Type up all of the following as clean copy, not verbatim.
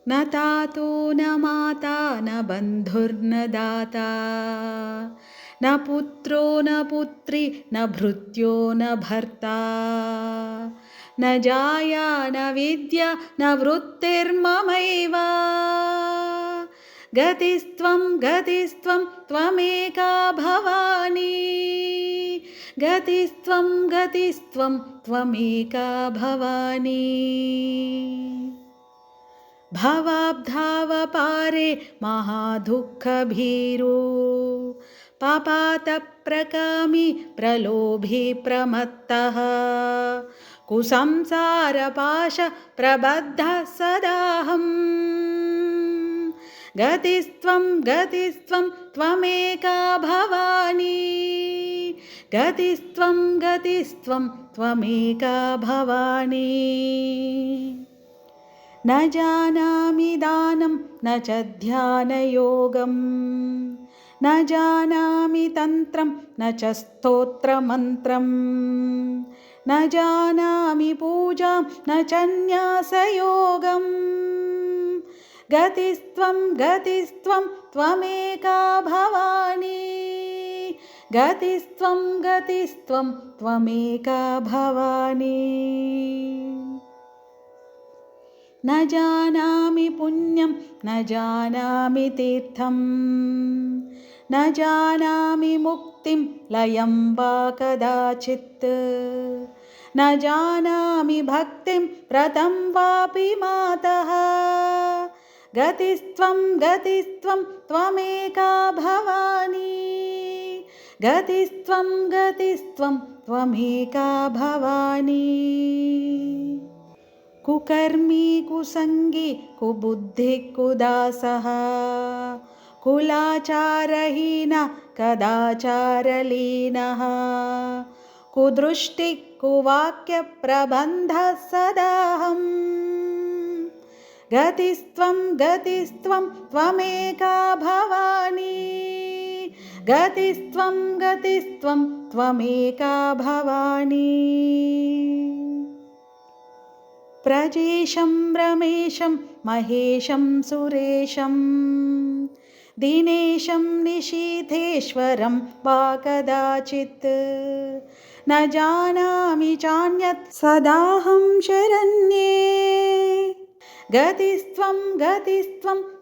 न तातो न माता न बन्धुर्न दाता न पुत्रो न पुत्री न भृत्यो न भर्ता न जाया न विद्या न वृत्तिर्ममैव गतिस्त्वं त्वमेका भवानी गतिस्त्वं त्वमेका भवानी भवाब्धावपारे महादुःखभीरो पापातप्रकामी प्रलोभी प्रमत्तः कुसंसारपाशप्रबद्धः सदाहम् गतिस्त्वं त्वमेका भवानी गतिस्त्वं त्वमेका भवानी न जानामि दानं न च ध्यानयोगं न जानामि तन्त्रं न च स्तोत्रमन्त्रं न जानामि पूजां न च न्यासयोगं गतिस्त्वं त्वमेका भवानी गतिस्त्वं त्वमेका भवानी न जानामि पुण्यं न जानामि तीर्थं न जानामि मुक्तिं लयं वा कदाचित् न जानामि भक्तिं व्रतं वापि मातः गतिस्त्वं त्वमेका भवानी गतिस्त्वं त्वमेका भवानी कुकर्मी कुसंगी कुबुद्धि कुदासः कुलाचारहीन कदाचारलीनः कुदृष्टि कुवाक्यप्रबन्धः सदाहम् गतिस्त्वं त्वमेका भवानी गतिस्त्वं त्वमेका भवानी प्रजेशं रमेशं महेशं सुरेशं दिनेशं निशीथेश्वरं वा कदाचित् न जानामि चान्यत् सदाहं शरण्ये गतिस्त्वं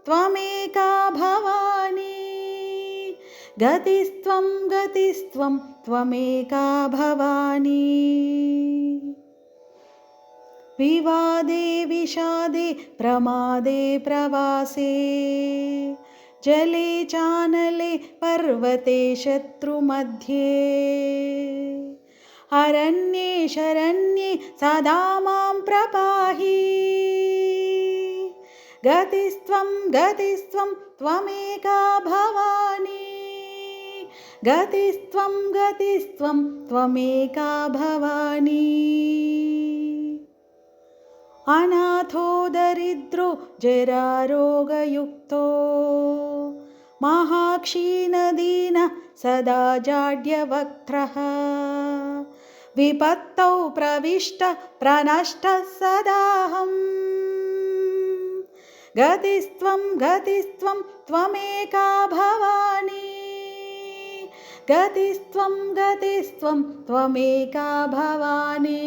त्वमेका भवानी गतिस्त्वं त्वमेका भवानी विवादे विषादे प्रमादे प्रवासे जले चानले पर्वते शत्रुमध्ये अरण्ये शरण्ये सदा मां प्रपाहि गतिस्त्वं त्वमेका भवानी गतिस्त्वं त्वमेका भवानी अनाथो दरिद्रो जरारोगयुक्तो महाक्षीणदीन सदा जाड्यवक्त्रः विपत्तौ प्रविष्टः प्रनष्टः सदाहम् गतिस्त्वं त्वमेका भवानी गतिस्त्वं त्वमेका भवानी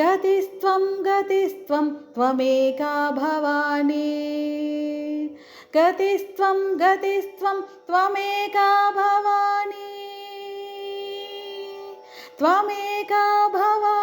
गतिस्त्वं त्वमेका भवानी गतिस्त्वं त्वमेका भवानी त्वमेका भवानी।